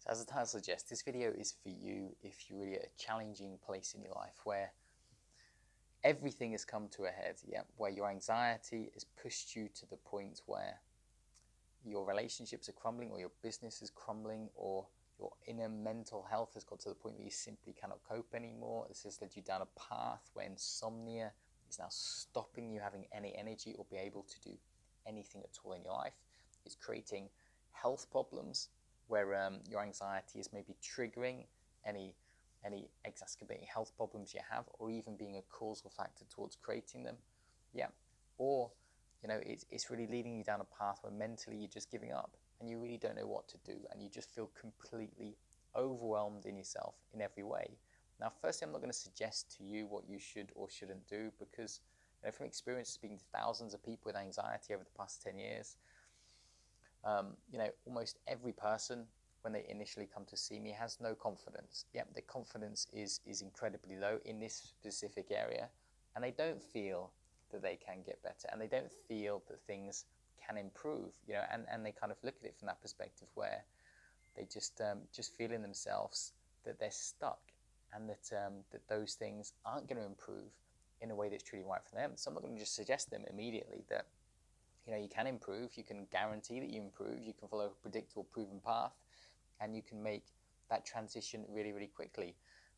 So as the title suggests, this video is for you if you're really at a challenging place in your life where everything has come to a head, where your anxiety has pushed you to the point where your relationships are crumbling or your business is crumbling or your inner mental health has got to the point where you simply cannot cope anymore. This has led you down a path where insomnia is now stopping you having any energy or be able to do anything at all in your life. It's creating health problems where your anxiety is maybe triggering any exacerbating health problems you have, or even being a causal factor towards creating them. Or it's really leading you down a path where mentally you're just giving up and you really don't know what to do and you just feel completely overwhelmed in yourself in every way. Now, firstly, I'm not going to suggest to you what you should or shouldn't do because from experience speaking to thousands of people with anxiety over the past 10 years, almost every person when they initially come to see me has no confidence. Their confidence is incredibly low in this specific area, and they don't feel that they can get better, and they don't feel that things can improve. And they kind of look at it from that perspective where they just feel in themselves that they're stuck, and that those things aren't going to improve in a way that's truly right for them. So I'm not going to just suggest them immediately that you can improve, you can guarantee that you improve, you can follow a predictable, proven path, and you can make that transition really, really quickly.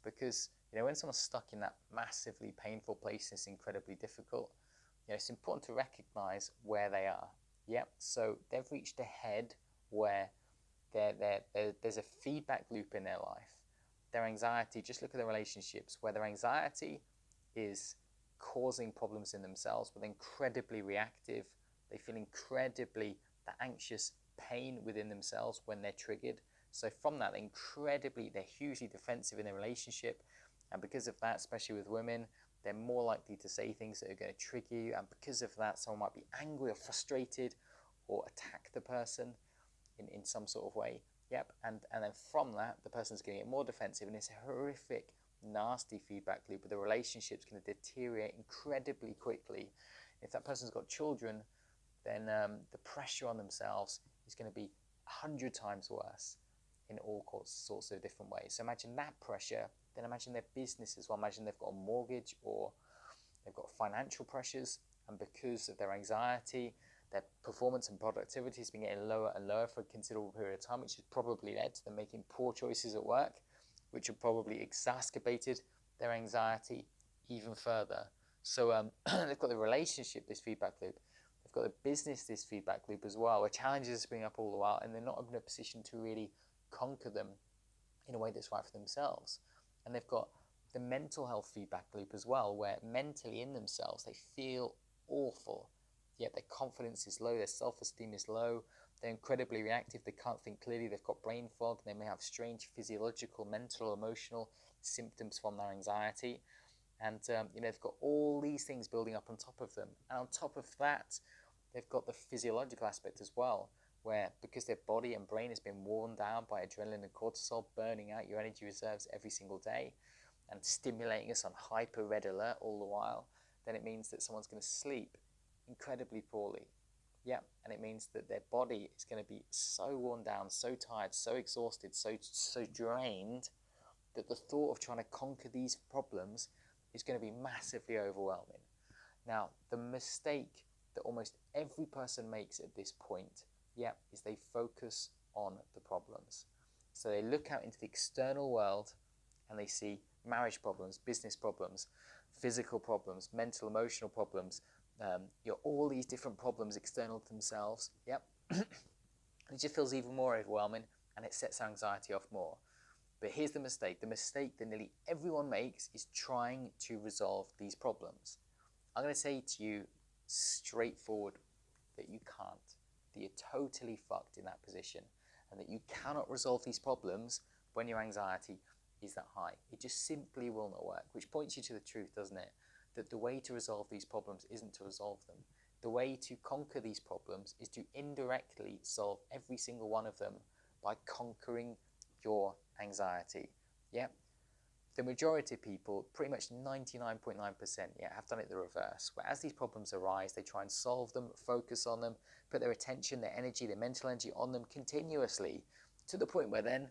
Because when someone's stuck in that massively painful place, it's incredibly difficult. It's important to recognize where they are. So they've reached a head where there's a feedback loop in their life. Their anxiety, just look at the relationships where their anxiety is causing problems in themselves, but incredibly reactive. They feel incredibly anxious pain within themselves when they're triggered. So from that, they're hugely defensive in their relationship. And because of that, especially with women, they're more likely to say things that are going to trigger you. And because of that, someone might be angry or frustrated or attack the person in some sort of way. And then from that, the person's going to get more defensive, and it's a horrific, nasty feedback loop where the relationship's going to deteriorate incredibly quickly. If that person's got children, then the pressure on themselves is going to be 100 times worse in all sorts of different ways. So imagine that pressure, then imagine their business as well. Imagine they've got a mortgage or they've got financial pressures, and because of their anxiety, their performance and productivity has been getting lower and lower for a considerable period of time, which has probably led to them making poor choices at work, which have probably exacerbated their anxiety even further. So they've got the relationship, this feedback loop. They've got the business, this feedback loop as well, where challenges are springing up all the while, and they're not in a position to really conquer them in a way that's right for themselves. And they've got the mental health feedback loop as well, where mentally in themselves they feel awful, yet their confidence is low, their self-esteem is low, they're incredibly reactive, they can't think clearly, they've got brain fog, they may have strange physiological, mental, emotional symptoms from their anxiety. And they've got all these things building up on top of them. And on top of that, they've got the physiological aspect as well, where because their body and brain has been worn down by adrenaline and cortisol, burning out your energy reserves every single day and stimulating us on hyper red alert all the while, then it means that someone's going to sleep incredibly poorly. And it means that their body is going to be so worn down, so tired, so exhausted, so drained, that the thought of trying to conquer these problems is going to be massively overwhelming. Now, the mistake that almost every person makes at this point, is they focus on the problems. So they look out into the external world and they see marriage problems, business problems, physical problems, mental, emotional problems, all these different problems external to themselves. It just feels even more overwhelming, and it sets anxiety off more. But here's the mistake. The mistake that nearly everyone makes is trying to resolve these problems. I'm going to say to you straightforward that you can't, that you're totally fucked in that position, and that you cannot resolve these problems when your anxiety is that high. It just simply will not work, which points you to the truth, doesn't it? That the way to resolve these problems isn't to resolve them. The way to conquer these problems is to indirectly solve every single one of them by conquering your anxiety. The majority of people, pretty much 99.9%, have done it the reverse, where as these problems arise, they try and solve them, focus on them, put their attention, their energy, their mental energy on them continuously, to the point where then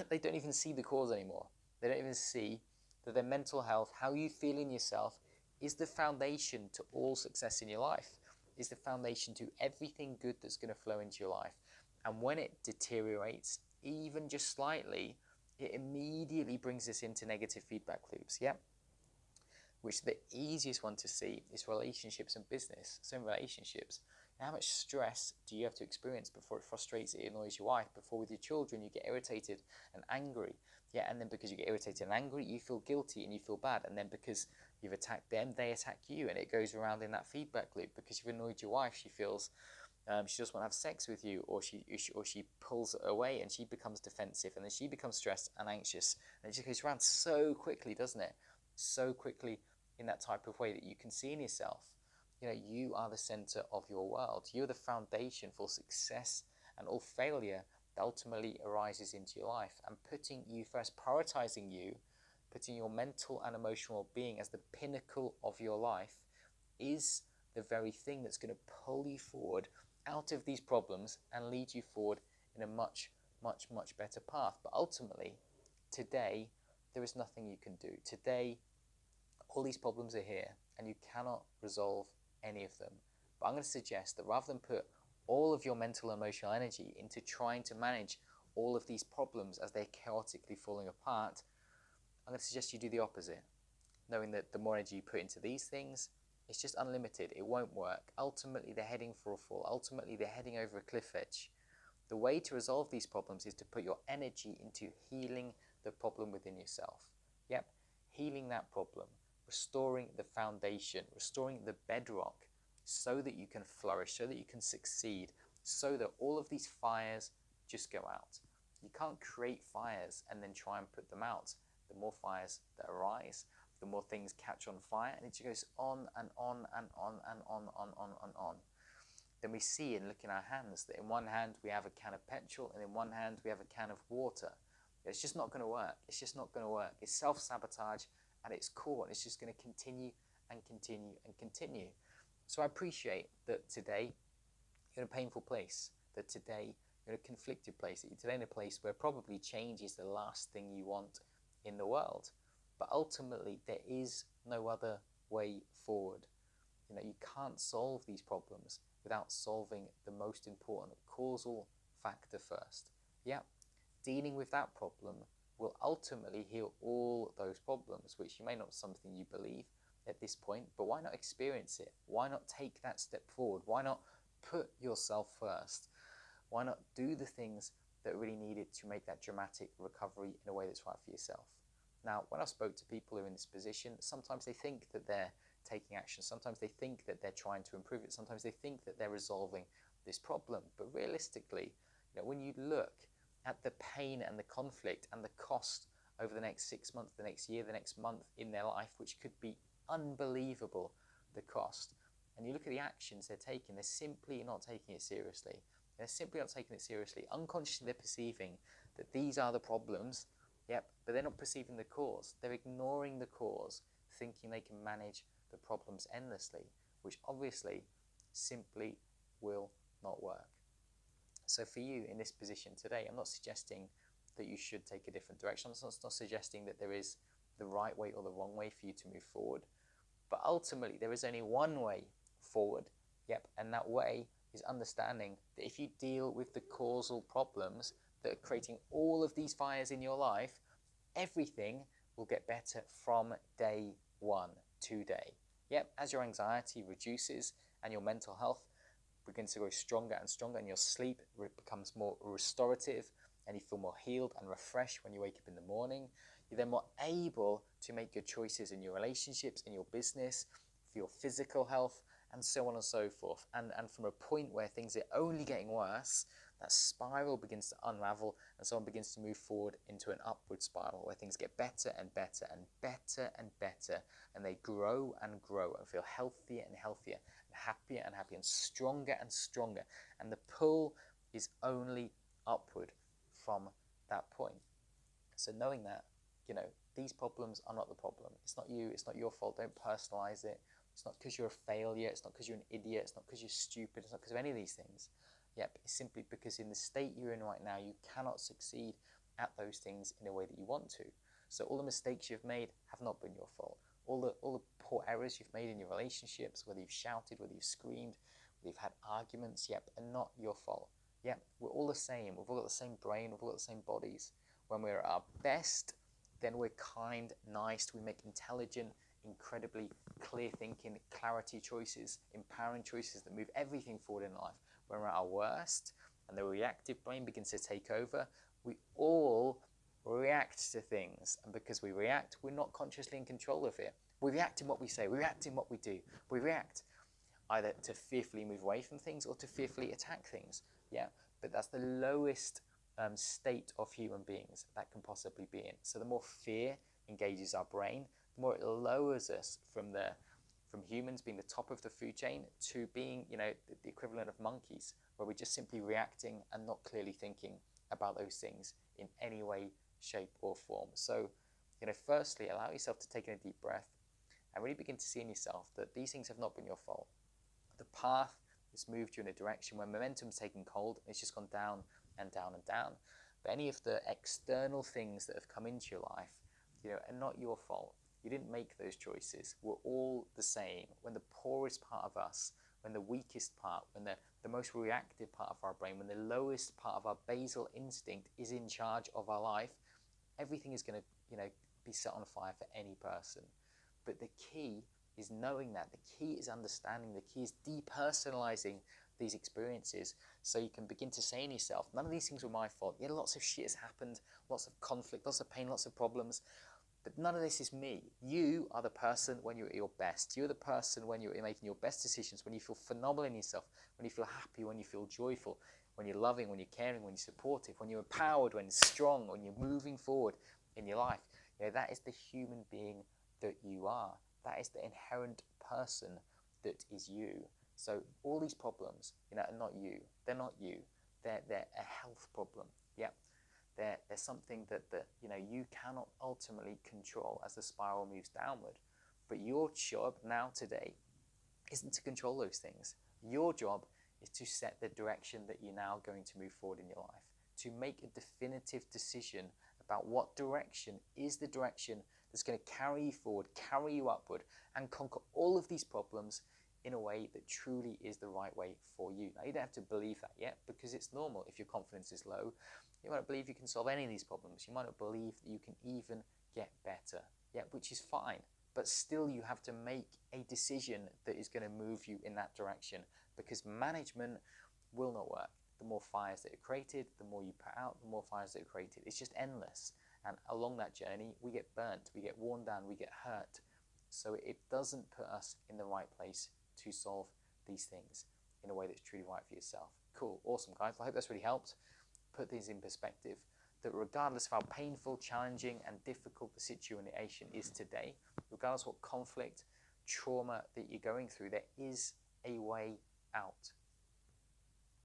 they don't even see the cause anymore. They don't even see that their mental health, how you feel in yourself, is the foundation to all success in your life, is the foundation to everything good that's going to flow into your life. And when it deteriorates, even just slightly, it immediately brings us into negative feedback loops. Yeah. Which the easiest one to see is relationships and business. So in relationships, how much stress do you have to experience before it frustrates, it annoys your wife? Before with your children, you get irritated and angry. Yeah, and then because you get irritated and angry, you feel guilty and you feel bad. And then because you've attacked them, they attack you. And it goes around in that feedback loop. Because you've annoyed your wife, she feels she doesn't want to have sex with you, or she pulls away and she becomes defensive, and then she becomes stressed and anxious. And it just goes around so quickly, doesn't it? So quickly, in that type of way that you can see in yourself. You know, you are the center of your world. You're the foundation for success, and all failure that ultimately arises into your life. And putting you first, prioritizing you, putting your mental and emotional being as the pinnacle of your life is the very thing that's going to pull you forward out of these problems and lead you forward in a much, much, much better path. But ultimately, today, there is nothing you can do. Today, all these problems are here and you cannot resolve any of them. But I'm going to suggest that rather than put all of your mental and emotional energy into trying to manage all of these problems as they're chaotically falling apart, I'm going to suggest you do the opposite, knowing that the more energy you put into these things, it's just unlimited. It won't work. Ultimately, they're heading for a fall. Ultimately, they're heading over a cliff edge. The way to resolve these problems is to put your energy into healing the problem within yourself. Yep, healing that problem, restoring the foundation, restoring the bedrock so that you can flourish, so that you can succeed, so that all of these fires just go out. You can't create fires and then try and put them out. The more fires that arise, the more things catch on fire, and it just goes on and on and on and on. Then we see and look in our hands that in one hand we have a can of petrol and in one hand we have a can of water. It's just not going to work. It's just not going to work. It's self-sabotage at its core, and it's just going to continue and continue and continue. So I appreciate that today you're in a painful place, that today you're in a conflicted place, that you're today in a place where probably change is the last thing you want in the world. But ultimately, there is no other way forward. You know, you can't solve these problems without solving the most important causal factor first. Yeah, dealing with that problem will ultimately heal all those problems, which you may not be something you believe at this point, but why not experience it? Why not take that step forward? Why not put yourself first? Why not do the things that are really needed to make that dramatic recovery in a way that's right for yourself? Now, when I spoke to people who are in this position, sometimes they think that they're taking action. Sometimes they think that they're trying to improve it. Sometimes they think that they're resolving this problem. But realistically, you know, when you look at the pain and the conflict and the cost over the next 6 months, the next year, the next month in their life, which could be unbelievable, the cost, and you look at the actions they're taking, they're simply not taking it seriously. They're simply not taking it seriously. Unconsciously, they're perceiving that these are the problems, yep, but they're not perceiving the cause. They're ignoring the cause, thinking they can manage the problems endlessly, which obviously simply will not work. So for you in this position today, I'm not suggesting that you should take a different direction. I'm not suggesting that there is the right way or the wrong way for you to move forward. But ultimately, there is only one way forward. Yep, and that way is understanding that if you deal with the causal problems that are creating all of these fires in your life, everything will get better from day one today. Yep, as your anxiety reduces and your mental health begins to grow stronger and stronger, and your sleep becomes more restorative, and you feel more healed and refreshed when you wake up in the morning, you're then more able to make good choices in your relationships, in your business, for your physical health, and so on and so forth. And from a point where things are only getting worse, that spiral begins to unravel, and someone begins to move forward into an upward spiral where things get better and better and better and better, and they grow and grow and feel healthier and healthier, and happier and happier, and stronger and stronger. And the pull is only upward from that point. So knowing that, you know, these problems are not the problem. It's not you. It's not your fault. Don't personalize it. It's not because you're a failure. It's not because you're an idiot. It's not because you're stupid. It's not because of any of these things. Yep, it's simply because in the state you're in right now, you cannot succeed at those things in a way that you want to. So all the mistakes you've made have not been your fault. All the poor errors you've made in your relationships, whether you've shouted, whether you've screamed, whether you've had arguments, yep, are not your fault. Yep, we're all the same. We've all got the same brain. We've all got the same bodies. When we're at our best, then we're kind, nice. We make intelligent, incredibly clear thinking, clarity choices, empowering choices that move everything forward in life. When we're at our worst and the reactive brain begins to take over, we all react to things. And because we react, we're not consciously in control of it. We react in what we say. We react in what we do. We react either to fearfully move away from things or to fearfully attack things. Yeah, but that's the lowest state of human beings that can possibly be in. So the more fear engages our brain, the more it lowers us from humans being the top of the food chain to being, the equivalent of monkeys, where we're just simply reacting and not clearly thinking about those things in any way, shape, or form. So, firstly, allow yourself to take in a deep breath and really begin to see in yourself that these things have not been your fault. The path has moved you in a direction where momentum's taken hold, and it's just gone down and down and down. But any of the external things that have come into your life, are not your fault. You didn't make those choices. We're all the same. When the poorest part of us, when the weakest part, when the most reactive part of our brain, when the lowest part of our basal instinct is in charge of our life, everything is going to, be set on fire for any person. But the key is knowing that. The key is understanding. The key is depersonalizing these experiences, so you can begin to say in yourself, none of these things were my fault. Yeah, lots of shit has happened, lots of conflict, lots of pain, lots of problems, but none of this is me. You are the person when you're at your best. You're the person when you're making your best decisions, when you feel phenomenal in yourself, when you feel happy, when you feel joyful, when you're loving, when you're caring, when you're supportive, when you're empowered, when you're strong, when you're moving forward in your life. That is the human being that you are. That is the inherent person that is you. So all these problems, are not you. They're not you. They're a health problem. Yeah. They're something that you cannot ultimately control as the spiral moves downward. But your job now today isn't to control those things. Your job is to set the direction that you're now going to move forward in your life, to make a definitive decision about what direction is the direction that's going to carry you forward, carry you upward, and conquer all of these problems in a way that truly is the right way for you. Now, you don't have to believe that yet, because it's normal. If your confidence is low, you might not believe you can solve any of these problems. You might not believe that you can even get better, which is fine. But still, you have to make a decision that is going to move you in that direction, because management will not work. The more fires that are created, the more you put out, the more fires that are created. It's just endless. And along that journey, we get burnt, we get worn down, we get hurt. So it doesn't put us in the right place to solve these things in a way that's truly right for yourself. Cool, awesome, guys. I hope that's really helped put things in perspective, that regardless of how painful, challenging, and difficult the situation is today, regardless of what conflict, trauma that you're going through, there is a way out.